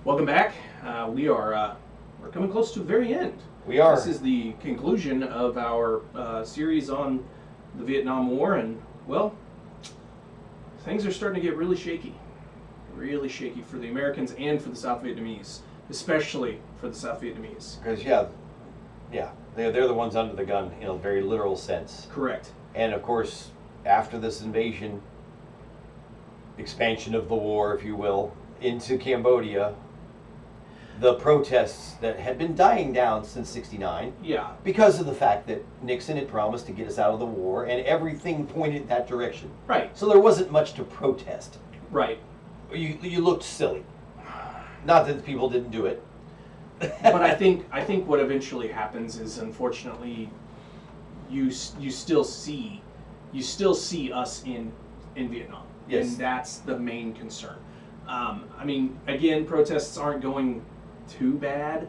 Welcome back. We're coming close to the very end. We are. This is the conclusion of our series on the Vietnam War, and well, things are starting to get really shaky for the Americans and for the South Vietnamese, especially for the South Vietnamese. Because they're the ones under the gun in a very literal sense. Correct. And of course, after this invasion, expansion of the war, if you will, into Cambodia, the protests that had been dying down since '69, Yeah. because of the fact that Nixon had promised to get us out of the war, and everything pointed in that direction. Right. So there wasn't much to protest. Right. You looked silly. Not that people didn't do it. But I think what eventually happens is, unfortunately, you still see us in Vietnam. Yes. And that's the main concern. I mean, again, protests aren't going too bad,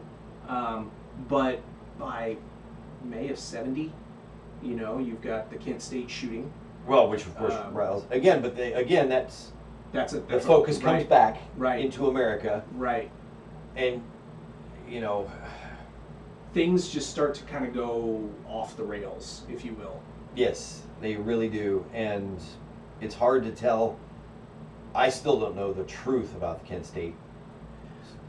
but by May of '70, you've got the Kent State shooting. Well, which of course riles again, but That's the focus comes back right. into America, Right. and Things just start to kind of go off the rails, if you will. yes, they really do, and it's hard to tell. I still don't know the truth about the Kent State.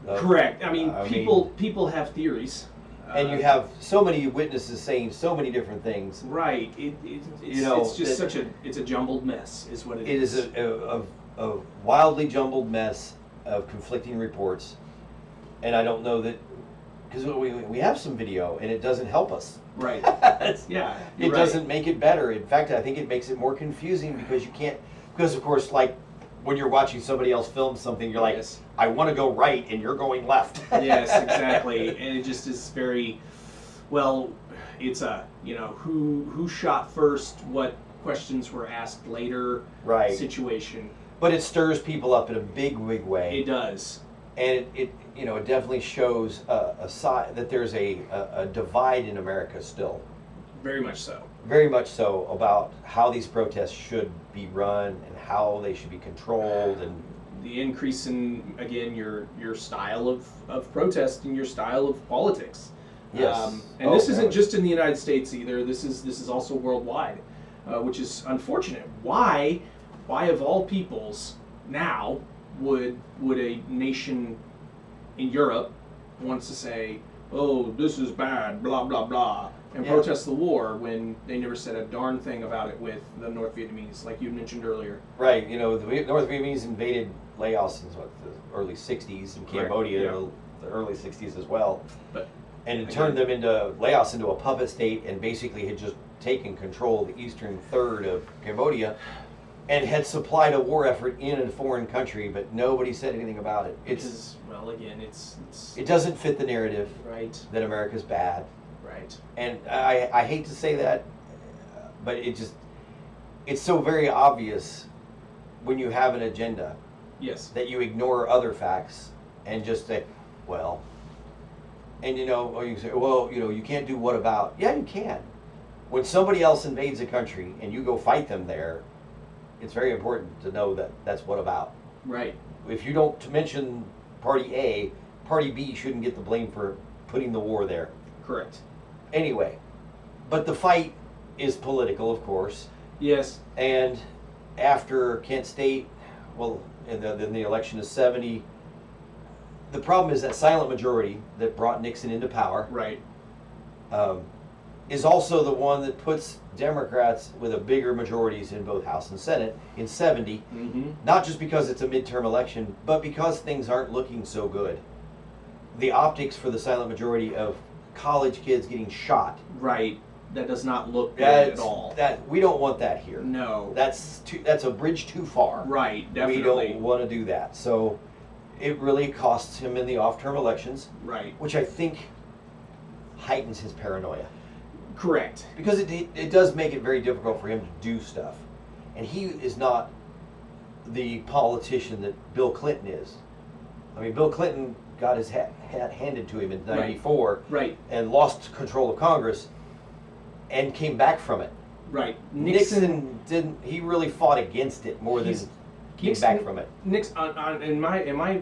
Correct. I mean, people have theories. And you have so many witnesses saying so many different things. Right. It's just it's a jumbled mess, is what it is. It is a wildly jumbled mess of conflicting reports, and I don't know that, because we have some video and it doesn't help us. Right. Yeah. It doesn't make it better. In fact, I think it makes it more confusing because of course, like when you're watching somebody else film something, you're like, Yes. I want to go right and you're going left. Yes, exactly. And it just is very, well, it's who shot first, what questions were asked later Right. situation. But it stirs people up in a big way. It does. And it definitely shows a side that there's a divide in America still. Very much so. Very much so, about how these protests should be run and how they should be controlled, and The increase in, again, your style of protest and your style of politics. yes. And this isn't just in the United States either. This is also worldwide, which is unfortunate. Why of all peoples now would a nation in Europe wants to say, oh, this is bad, blah blah blah, and Yeah. protest the war when they never said a darn thing about it with the North Vietnamese, like you mentioned earlier. Right, the North Vietnamese invaded Laos in the early '60s, and Correct, Cambodia yeah. in the early '60s as well, But and it turned them into Laos into a puppet state, and basically had just taken control of the eastern third of Cambodia, and had supplied a war effort in a foreign country, but nobody said anything about it. because, well, again, it's It doesn't fit the narrative right, that America's bad, right. and I hate to say that, but it's so very obvious when you have an agenda Yes. that you ignore other facts and just say, well, and or you say, well, you can't do what about? Yeah, you can. When somebody else invades a country and you go fight them there, it's very important to know that that's what about. Right. If you don't mention Party A, Party B shouldn't get the blame for putting the war there. Correct. Anyway, but the fight is political, of course, Yes. and after Kent State, well, and then the election of '70, the problem is that silent majority that brought Nixon into power Right. is also the one that puts Democrats with a bigger majorities in both House and Senate in '70, Mm-hmm. not just because it's a midterm election, but because things aren't looking so good. The optics for the silent majority of college kids getting shot, Right. That does not look good at all. that we don't want that here. No. That's a bridge too far. Right. Definitely. We don't want to do that. So it really costs him in the off-term elections, Right. which I think heightens his paranoia, Correct. because it does make it very difficult for him to do stuff, and he is not the politician that Bill Clinton is. I mean, Bill Clinton got his hat handed to him in '94 Right. and lost control of Congress and came back from it. Right. Nixon didn't. He really fought against it more than came back from it. In my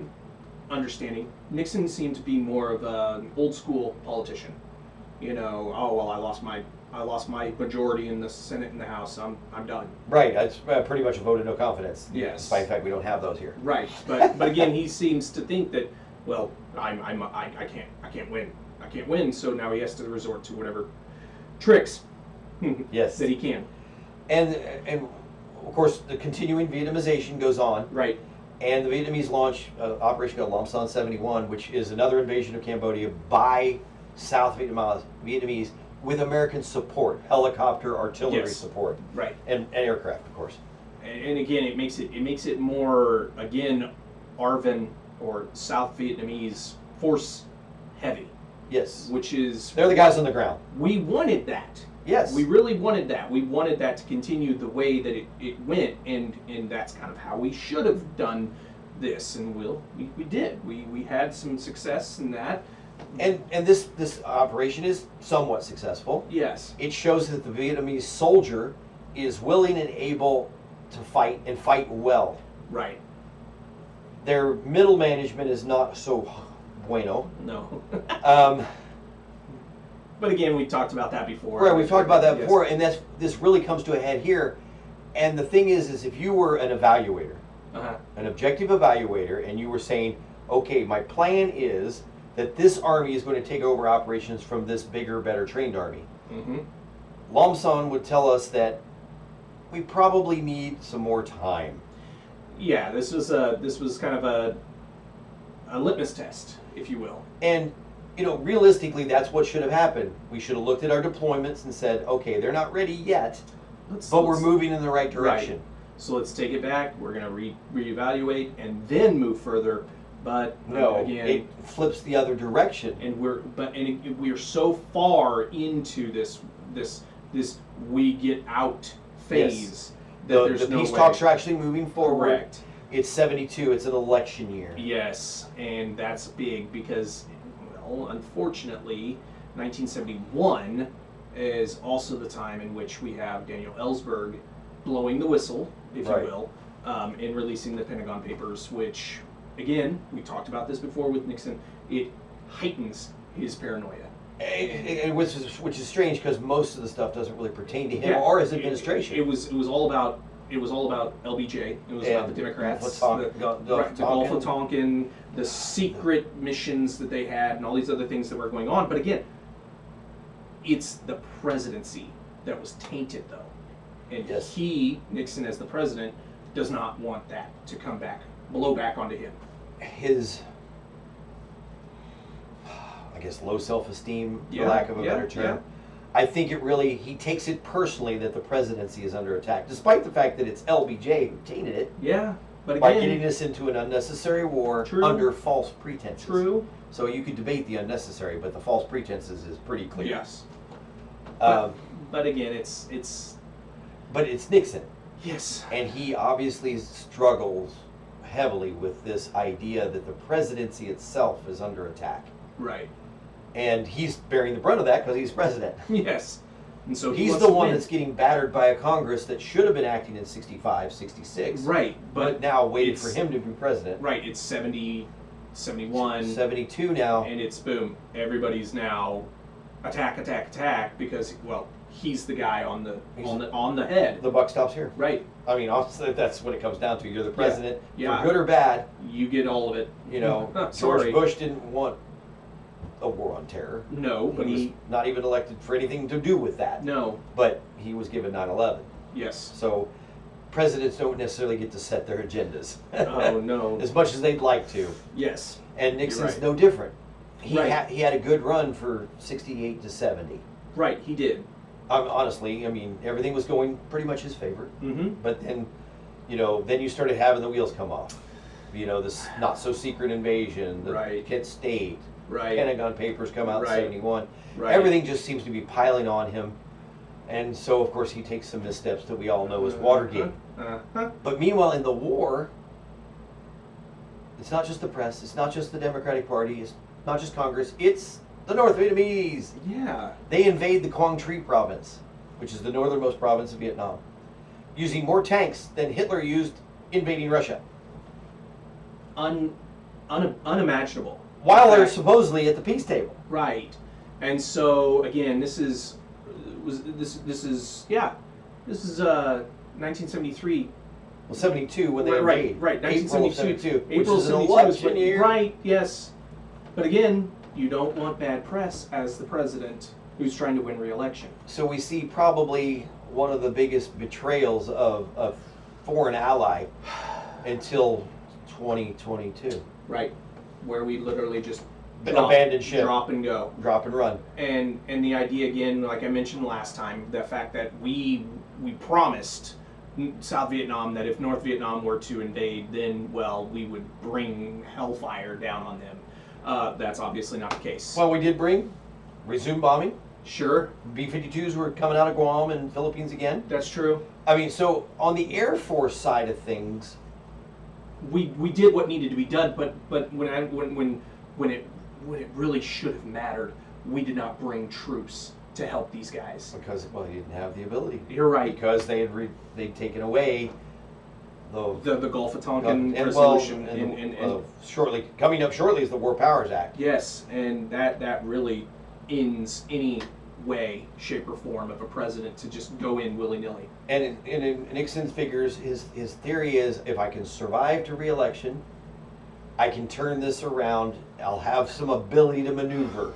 understanding, Nixon seemed to be more of an old school politician. You know, oh well, I lost my majority in the Senate and the House. I'm done. Right. That's pretty much a vote of no confidence. Yes. Despite the fact we don't have those here. Right, but again, he seems to think that, well, I can't win. I can't win. So now he has to resort to whatever tricks Yes. that he can. And of course the continuing Vietnamization goes on. Right. And the Vietnamese launch Operation Lam Son 71, which is another invasion of Cambodia by South Vietnamese with American support, helicopter, artillery Yes. support, Right. and aircraft, of course. And again, it makes it more, again, ARVN or South Vietnamese force heavy, Yes. which is They're the guys on the ground. we wanted that. Yes. We really wanted that. We wanted that to continue the way that it went, and that's kind of how we should have done this, and we did. We had some success in that. And this operation is somewhat successful. Yes. It shows that the Vietnamese soldier is willing and able to fight and fight well. Right. Their middle management is not so bueno. No. Um, But again, we talked about that before. Right, we've talked about that Yes. before, and this really comes to a head here. And the thing is if you were an evaluator, Uh-huh. an objective evaluator, and you were saying, okay, my plan is that this army is going to take over operations from this bigger, better trained army. Mm-hmm. Lam Son would tell us that we probably need some more time. Yeah, this was kind of a litmus test, if you will. And realistically, that's what should have happened. We should have looked at our deployments and said, okay, they're not ready yet, but we're moving in the right direction. Right. So let's take it back. We're going to reevaluate and then move further. But No, again, it flips the other direction. and we're so far into this we get out phase that there's the no peace way. talks are actually moving forward. Correct. It's 72. It's an election year. Yes, and that's big because, well, unfortunately, 1971 is also the time in which we have Daniel Ellsberg blowing the whistle, if Right. you will, in releasing the Pentagon Papers, which, again, we talked about this before with Nixon, it heightens his paranoia. And which is strange because most of the stuff doesn't really pertain to him Yeah, or his administration. It was all about LBJ. It was about the Democrats, Gulf of the Gulf of Tonkin, the secret missions that they had, and all these other things that were going on. But again, it's the presidency that was tainted, though, and Yes. Nixon, as the president, does not want that to blow back onto him. His, I guess, low self-esteem, Yeah, for lack of a yeah, better term. yeah. I think he takes it personally that the presidency is under attack, despite the fact that it's LBJ who tainted it Yeah, but by again, getting us into an unnecessary war True. under false pretenses. true. So you could debate the unnecessary, but the false pretenses is pretty clear. Yes, Um, but again, it's but it's Nixon, yes, and he obviously struggles heavily with this idea that the presidency itself is under attack. right. And he's bearing the brunt of that because he's president. Yes. And so he He's wants the to one win. that's getting battered by a Congress that should have been acting in 65, 66. Right, But now waited it's- for him to be president. Right, it's 70, 71, 72 now. and it's boom. Everybody's now attack because, well, he's the guy on the head. The buck stops here. Right, I mean, honestly, that's what it comes down to. You're the president. Yeah. For good or bad, you get all of it. George Sorry. Bush didn't want a war on terror. No, but He was not even elected for anything to do with that. no. But he was given 9/11. Yes. So presidents don't necessarily get to set their agendas. Oh no. As much as they'd like to. Yes. And Nixon's right. no different. He Right. he had a good run for 68 to 70. Right, he did. Honestly, I mean, everything was going pretty much his favor. Mm-hmm. But then, then you started having the wheels come off. This not so secret invasion, the Right. Kent State, Right. Pentagon Papers come out Right. in 71. Right. Everything just seems to be piling on him. And so, of course, he takes some missteps that we all know as Watergate. Uh-huh. But meanwhile, in the war, it's not just the press, it's not just the Democratic Party, it's not just Congress, it's the North Vietnamese. Yeah. They invade the Quang Tri province, which is the northernmost province of Vietnam, using more tanks than Hitler used invading Russia. unimaginable. While they're In fact, supposedly at the peace table. right, and so again, this is 1973. Well, 72 when they Right, invade. right, April of 1972. 72, which April is an 72 election year. Right, yes. But again, you don't want bad press as the president who's trying to win re-election. So we see probably one of the biggest betrayals of a foreign ally until 2022. Right, where we literally just Abandoned ship. drop and go. Drop and run. And the idea again, like I mentioned last time, the fact that we promised South Vietnam that if North Vietnam were to invade, then well, we would bring hellfire down on them. That's obviously not the case. Well, we did resume bombing. Sure, B-52s were coming out of Guam and Philippines again. that's true. I mean, so on the Air Force side of things, We did what needed to be done, but when it really should have mattered, we did not bring troops to help these guys. because well, he didn't have the ability. You're right. Because they'd taken away The Gulf of Tonkin and resolution shortly coming up shortly is the War Powers Act. yes, and that really ends any way, shape, or form of a president to just go in willy-nilly. And in Nixon's figures, his theory is if I can survive to re-election, I can turn this around. I'll have some ability to maneuver.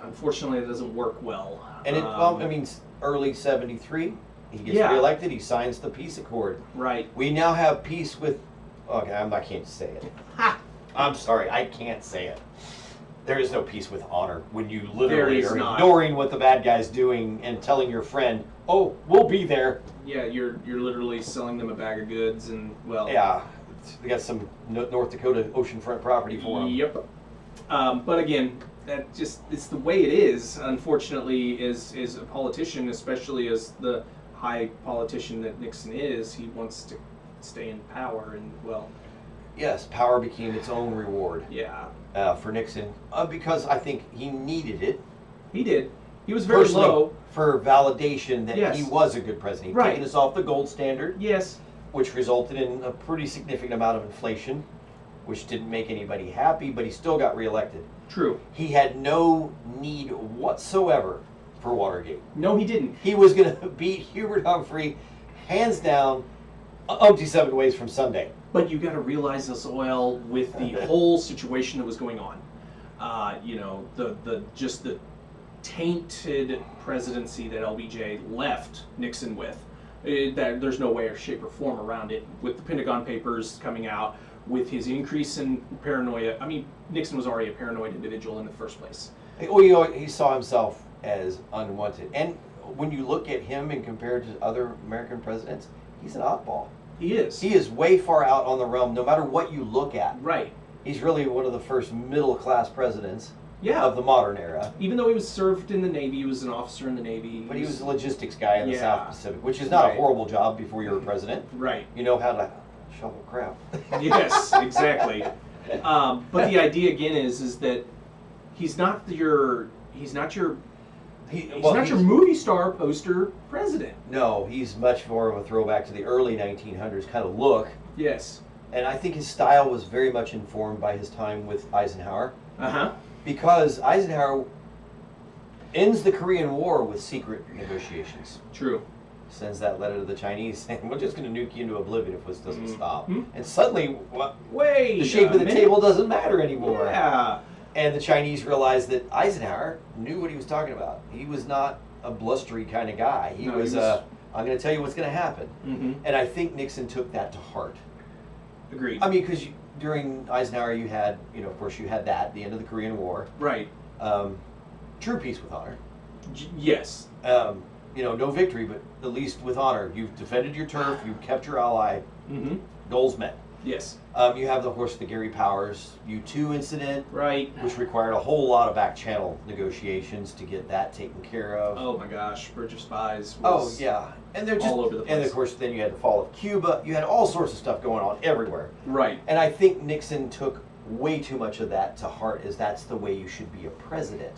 Unfortunately, it doesn't work well. And I mean, early '73, he gets Yeah. re-elected. He signs the peace accord. Right. We now have peace with. Okay, I can't say it. Ha! I'm sorry, I can't say it. There is no peace with honor when you There literally is are not. ignoring what the bad guy's doing and telling your friend, "Oh, we'll be there." Yeah, you're literally selling them a bag of goods, and well. Yeah, we got some North Dakota oceanfront property for them. Yep. But again, it's the way it is. Unfortunately, as a politician, especially as the high politician that Nixon is, he wants to stay in power, and well. Yes, power became its own reward Yeah. for Nixon because I think he needed it. He did. He was very Personally, low. for validation that Yes. he was a good president. He'd Right. taken us off the gold standard, Yes. which resulted in a pretty significant amount of inflation, which didn't make anybody happy, but he still got reelected. True. He had no need whatsoever for Watergate. No, he didn't. He was going to beat Hubert Humphrey hands down, umpty 7 ways from Sunday. But you got to realize this oil with the whole situation that was going on. The tainted presidency that LBJ left Nixon with. That there's no way or shape or form around it. With the Pentagon Papers coming out, with his increase in paranoia. I mean, Nixon was already a paranoid individual in the first place. Well, he saw himself as unwanted. And when you look at him and compare to other American presidents, he's an oddball. He is. He is way far out on the realm, no matter what you look at. Right. He's really one of the first middle-class presidents Yeah. of the modern era. Even though he was served in the Navy, he was an officer in the Navy. But he was a logistics guy in the Yeah. South Pacific, which is not Right. a horrible job before you were president. Right. You know how to shovel crap. Yes, exactly. But the idea again is that he's not your movie star poster president. No, he's much more of a throwback to the early 1900s kind of look. Yes. And I think his style was very much informed by his time with Eisenhower. Uh-huh. Because Eisenhower ends the Korean War with secret negotiations. True. Sends that letter to the Chinese saying, we're just going to nuke you into oblivion if this doesn't stop. Mhm. And suddenly, Wait. the shape a of the minute. table doesn't matter anymore. Yeah. And the Chinese realized that Eisenhower knew what he was talking about. He was not a blustery kind of guy. He No, was, he was- I'm going to tell you what's going to happen. Mm-hmm. And I think Nixon took that to heart. Agreed. I mean, because during Eisenhower, you had, of course, you had that, the end of the Korean War. Right. True peace with honor. Yes. No victory, but at least with honor. You've defended your turf, you've kept your ally, Mm-hmm. goals met. Yes. You have, of course, the Gary Powers U-2 incident, Right. which required a whole lot of back channel negotiations to get that taken care of. Oh my gosh, Bridge of Spies Oh, was yeah. And they're just all over the And place. of course, then you had the fall of Cuba. You had all sorts of stuff going on everywhere. Right. And I think Nixon took way too much of that to heart, as that's the way you should be a president.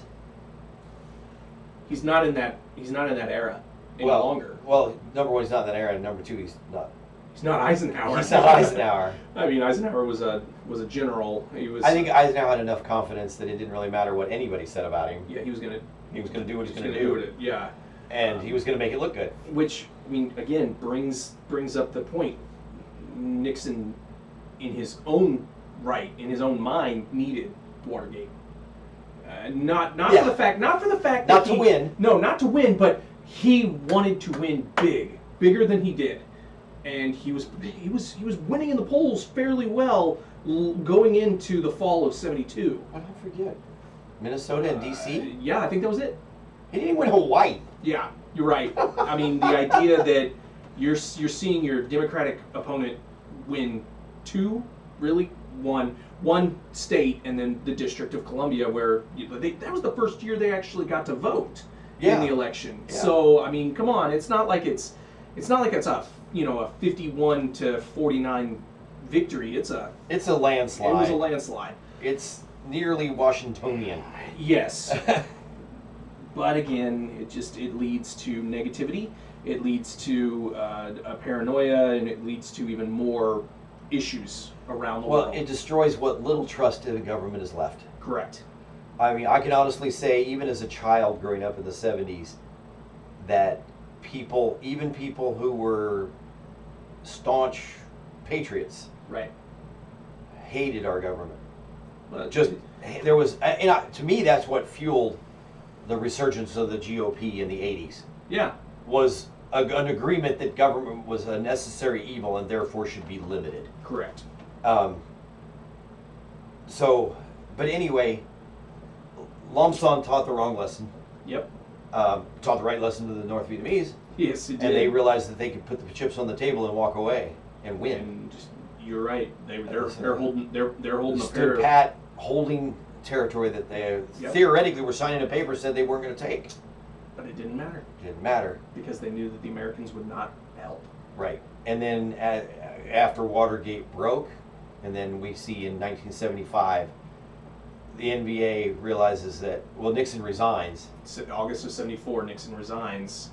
He's not in that era any longer. Well, number one, he's not in that era, and number two, he's not He's not Eisenhower. He's not Eisenhower. I mean, Eisenhower was a general. He was. I think Eisenhower had enough confidence that it didn't really matter what anybody said about him. Yeah, he was gonna. He was going to do what he's going to do do. it. Yeah. And he was going to make it look good. Which, I mean, again, brings up the point. Nixon, in his own right, in his own mind, needed Watergate. Not Yeah. for the fact Not that to win. No, not to win, but he wanted to win bigger than he did, and he was winning in the polls fairly well going into the fall of '72. I don't forget. Minnesota and D.C.? Yeah, I think that was it. He didn't win Hawaii. Yeah, you're right. I mean, the idea that you're seeing your Democratic opponent win one state, and then the District of Columbia, where that was the first year they actually got to vote in the election. Yeah. So I mean, come on, it's not like it's a 51 to 49 victory. It's a landslide. It was a landslide. It's nearly Washingtonian. Yes. But again, it leads to negativity. It leads to a paranoia, and it leads to even more issues around the world. Well, it destroys what little trust in the government is left. Correct. I mean, I can honestly say, even as a child growing up in the 70s, that even people who were staunch patriots, right, hated our government. But There was, to me, that's what fueled the resurgence of the GOP in the 80s. Yeah. Was an agreement that government was a necessary evil and therefore should be limited. Correct. But anyway, Lam Son taught the wrong lesson. Yep. Taught the right lesson to the North Vietnamese. Yes, it did. And they realized that they could put the chips on the table and walk away and win. And you're right. They're holding a Stood pair of, pat, holding territory that they theoretically were signing a paper said they weren't going to take. but it didn't matter Didn't matter. because they knew that the Americans would not help. Right. And then after Watergate broke, and then we see in 1975, the NBA realizes that, Nixon resigns. August of '74, Nixon resigns,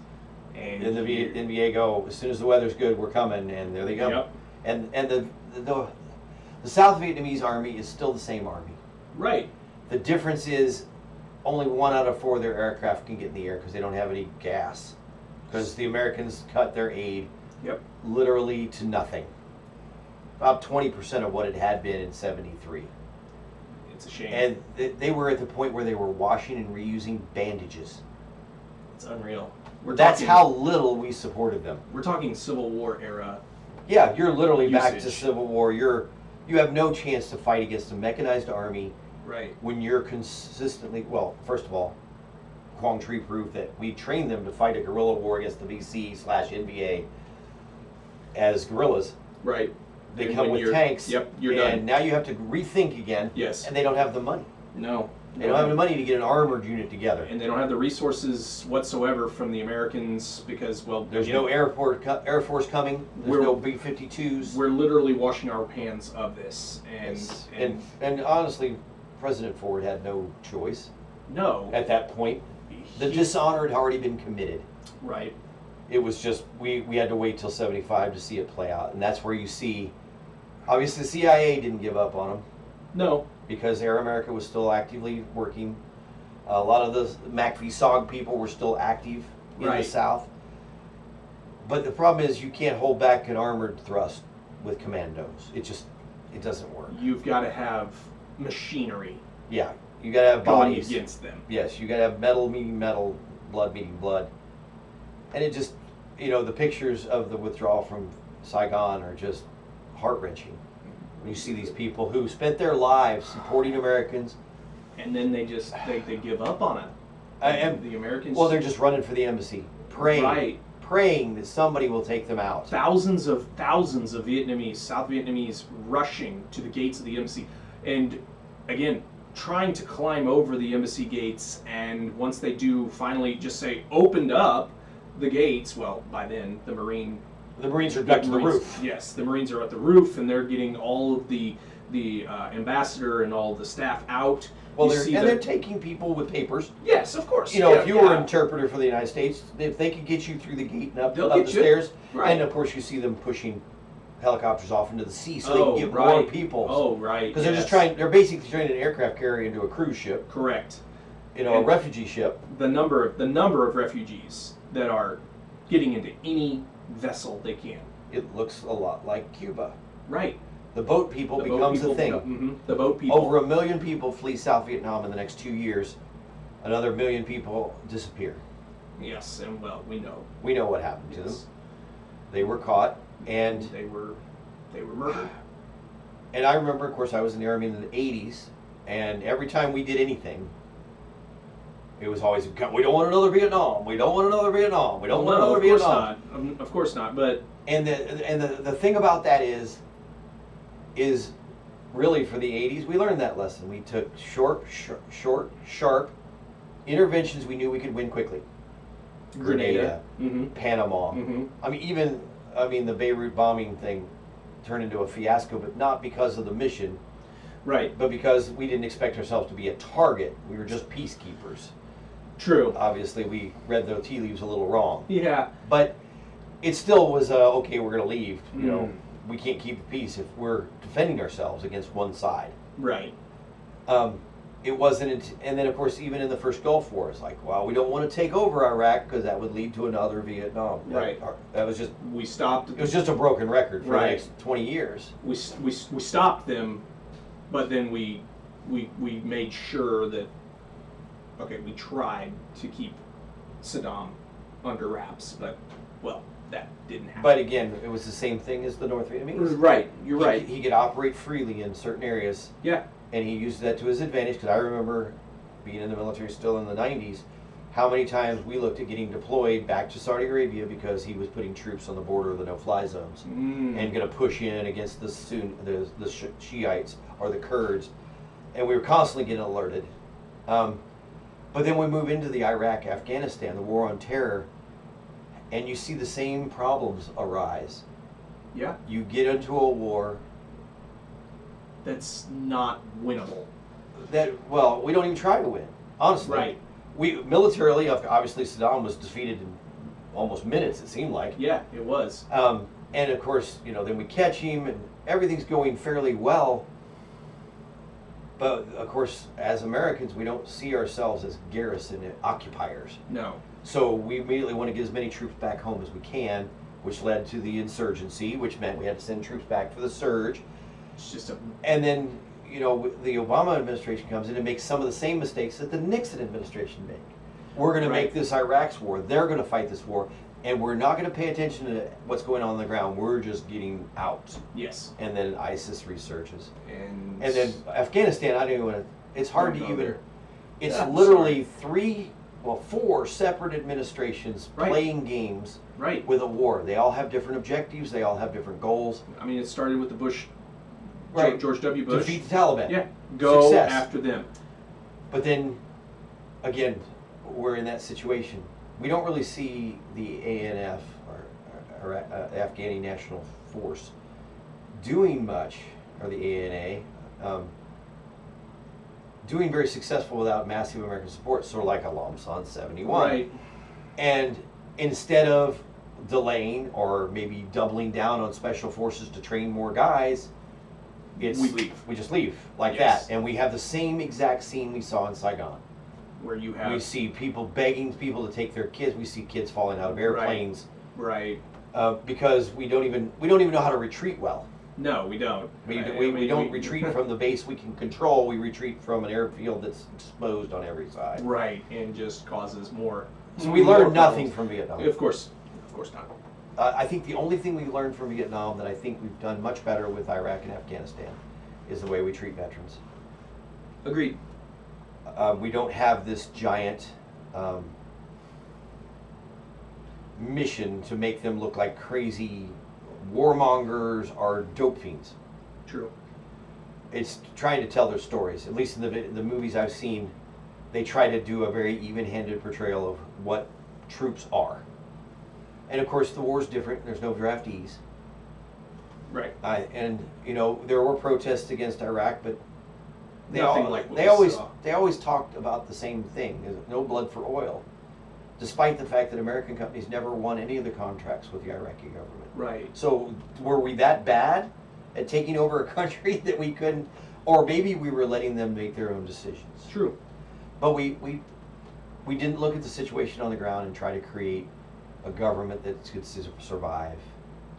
and And the NBA go, as soon as the weather's good, we're coming, and there they go. Yep. And the South Vietnamese army is still the same army. Right. The difference is only 1 out of 4 of their aircraft can get in the air because they don't have any gas. Because the Americans cut their aid Yep. literally to nothing. About 20% of what it had been in '73. It's a shame. And they were at the point where they were washing and reusing bandages. It's unreal. That's how little we supported them. We're talking Civil War era. Yeah, you're literally back to Usage. Civil War. You have no chance to fight against a mechanized army Right. when you're consistently, first of all, Quang Tri proved that we trained them to fight a guerrilla war against the VC/NVA as guerrillas. Right. They And come when with you're- tanks. Yep, you're and done. now you have to rethink again. Yes. And they don't have the money. No. They don't have the money to get an armored unit together. And they don't have the resources whatsoever from the Americans because, There's again, no Air Force coming. There's no B-52s. We're literally washing our hands of this, and Yes. And honestly, President Ford had no choice no, at that point. The dishonor had already been committed. right, It was just, we had to wait till '75 to see it play out. And that's where you see, obviously the CIA didn't give up on them no, because Air America was still actively working. A lot of the MACV-SOG people were still active in the Right. South. But the problem is you can't hold back an armored thrust with commandos. It doesn't work. you've got to have machinery Yeah, you gotta have going bodies. against them. Yes, you gotta have metal meeting metal, blood meeting blood. And it just, the pictures of the withdrawal from Saigon are just heart-wrenching. When you see these people who spent their lives supporting Americans. And then they give up on it. And the Americans. Well, they're just running for the embassy, praying that somebody will take them out. thousands of Vietnamese, South Vietnamese, rushing to the gates of the embassy, and again trying to climb over the embassy gates. And once they do, finally just say opened up the gates. Well, by then the Marines are back to the roof. Yes, the Marines are at the roof, and they're getting all of the ambassador and all the staff out. Well, You they're taking people with papers. Yes, of course. If you were an interpreter for the United States, if they could get you through the gate and up They'll the get you. stairs, Right. and of course you see them pushing helicopters off into the sea so they can get more people. Oh, right. Because they're basically turning an aircraft carrier into a cruise ship. Correct. A refugee ship. The number of refugees that are getting into any vessel they can. It looks a lot like Cuba. Right. The boat people becomes a thing. The boat people. Over 1 million people flee South Vietnam in the next 2 years. Another 1 million people disappear. Yes, and well, we know. We know what happened to them. They were caught, and they were murdered. And I remember, of course, I was in the Army in the 80s, and every time we did anything, it was always, we don't want another Vietnam. We don't want another Vietnam. We don't want another Vietnam. Of course not. But the thing about that is really for the 80s, we learned that lesson. We took short, sharp interventions we knew we could win quickly. Grenada, Panama. I mean, the Beirut bombing thing turned into a fiasco, but not because of the mission, right? But because we didn't expect ourselves to be a target. We were just peacekeepers. True. Obviously, we read the tea leaves a little wrong. Yeah. But it still was okay. We're going to leave. You know, we can't keep the peace if we're defending ourselves against one side. Right. It wasn't, and then of course, even in the first Gulf War, it's like, well, we don't want to take over Iraq because that would lead to another Vietnam. Right. That was just. We stopped. It was just a broken record for the next 20 years. We stopped them, but then we made sure that, okay, we tried to keep Saddam under wraps, but well, that didn't happen. But again, it was the same thing as the North Vietnamese. Right. You're right. He could operate freely in certain areas. Yeah. And he used that to his advantage, because I remember being in the military still in the 90s, how many times we looked at getting deployed back to Saudi Arabia because he was putting troops on the border of the no-fly zones and going to push in against the Shiites or the Kurds, and we were constantly getting alerted. But then we move into the Iraq, Afghanistan, the war on terror, and you see the same problems arise. Yeah. You get into a war that's not winnable. Well, we don't even try to win, honestly. Right. We militarily, obviously, Saddam was defeated in almost minutes. It seemed like. Yeah, it was. And of course, then we catch him, and everything's going fairly well. But of course, as Americans, we don't see ourselves as garrison occupiers. No. So we immediately want to get as many troops back home as we can, which led to the insurgency, which meant we had to send troops back for the surge. It's just and then, the Obama administration comes in and makes some of the same mistakes that the Nixon administration made. We're going to make this Iraq's war. They're going to fight this war. And we're not going to pay attention to what's going on the ground. We're just getting out. Yes. And then ISIS resurges. And then Afghanistan, I don't even want to, it's hard to even, there. It's literally 4 separate administrations playing games with a war. They all have different objectives. They all have different goals. I mean, it started with the Bush. Right. George W. Bush. Defeat the Taliban. Yeah. Go Success. after them. But then, again, we're in that situation. We don't really see the ANF, or Afghani National Force, doing much, or the ANA, doing very successful without massive American support, sort of like Alam San 71. Right. And instead of delaying or maybe doubling down on special forces to train more guys, we leave. We just leave like that, and we have the same exact scene we saw in Saigon, where you have we see people begging people to take their kids. We see kids falling out of airplanes, right? Because we don't even know how to retreat well. No, we don't. We don't retreat from the base we can control. We retreat from an airfield that's exposed on every side. Right, and just causes more. So we learned nothing from Vietnam. Of course not. I think the only thing we learned from Vietnam that I think we've done much better with Iraq and Afghanistan is the way we treat veterans. Agreed. We don't have this giant mission to make them look like crazy warmongers or dope fiends. True. It's trying to tell their stories. At least in the movies I've seen, they try to do a very even-handed portrayal of what troops are. And of course, the war's different. There's no draftees. Right. There were protests against Iraq, but they always talked about the same thing. There's no blood for oil. despite the fact that American companies never won any of the contracts with the Iraqi government. Right. So were we that bad at taking over a country that we couldn't, or maybe we were letting them make their own decisions? True. But we didn't look at the situation on the ground and try to create a government that could survive.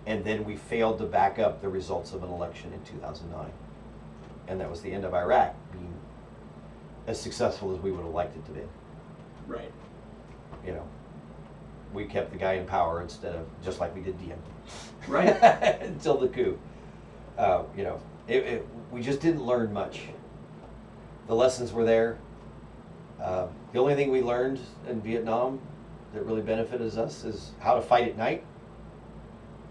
And then we failed to back up the results of an election in 2009. And that was the end of Iraq being as successful as we would have liked it to be. Right. You know, we kept the guy in power instead of, just like we did Diem. Right. Until the coup. You know, we just didn't learn much. The lessons were there. The only thing we learned in Vietnam that really benefited us is how to fight at night.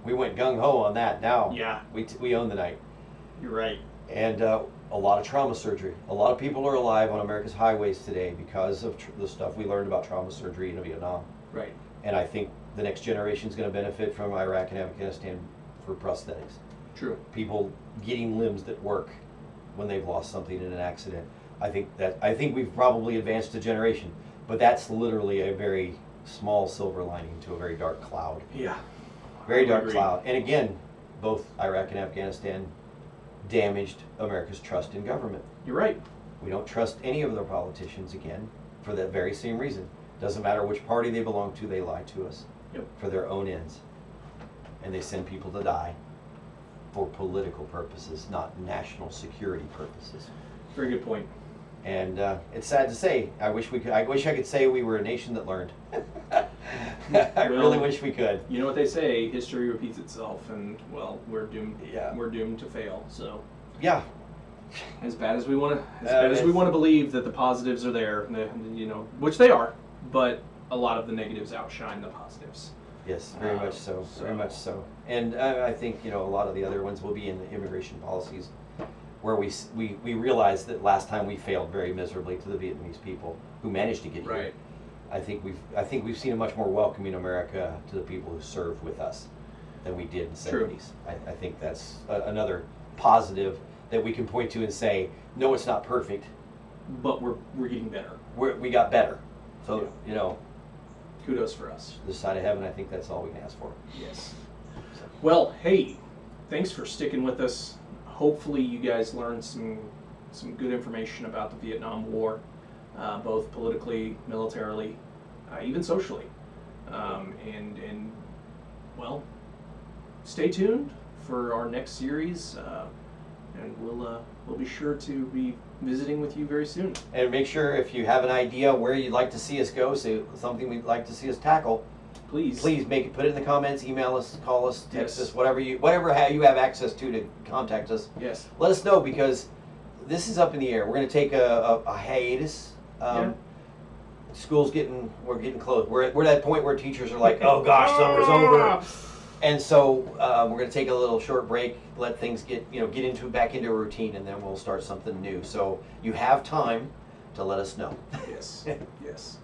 We went gung-ho on that. Now Yeah. we own the night. You're right. And a lot of trauma surgery. A lot of people are alive on America's highways today because of the stuff we learned about trauma surgery in Vietnam. Right. And I think the next generation is going to benefit from Iraq and Afghanistan for prosthetics. True. People getting limbs that work when they've lost something in an accident. I think we've probably advanced a generation, but that's literally a very small silver lining to a very dark cloud. Yeah. Very I dark agree. cloud. And again, both Iraq and Afghanistan damaged America's trust in government. You're right. We don't trust any of their politicians again for that very same reason. Doesn't matter which party they belong to, they lie to us Yep. for their own ends. And they send people to die for political purposes, not national security purposes. Very good point. And it's sad to say. I wish I could say we were a nation that learned. I really wish we could. You know what they say, history repeats itself, and well, we're doomed. Yeah. We're doomed to fail. So, Yeah. as bad as we want to, it's- believe that the positives are there, you know, which they are, but a lot of the negatives outshine the positives. Yes, very much so. Very much so. And I think, you know, a lot of the other ones will be in the immigration policies, where we realized that last time we failed very miserably to the Vietnamese people who managed to get here. Right. I think we've seen a much more welcoming America to the people who served with us than we did in the True. 70s. I think that's another positive that we can point to and say, no, it's not perfect. But we're getting better. We got better. So, Yeah. you know, Kudos for us. this side of heaven, I think that's all we can ask for. Yes. Well, hey, thanks for sticking with us. Hopefully, you guys learned some good information about the Vietnam War, both politically, militarily, even socially. And well, stay tuned for our next series, and we'll be sure to be visiting with you very soon. And make sure if you have an idea where you'd like to see us go, say something we'd like to see us tackle, Please. please put it in the comments, email us, call us, text Yes. us, whatever you have access to contact us. Yes. Let us know, because this is up in the air. We're going to take a hiatus. Yeah. We're getting close. We're at that point where teachers are like, oh gosh, summer's over. And so we're going to take a little short break, let things get back into a routine, and then we'll start something new. So you have time to let us know. Yes. Yes.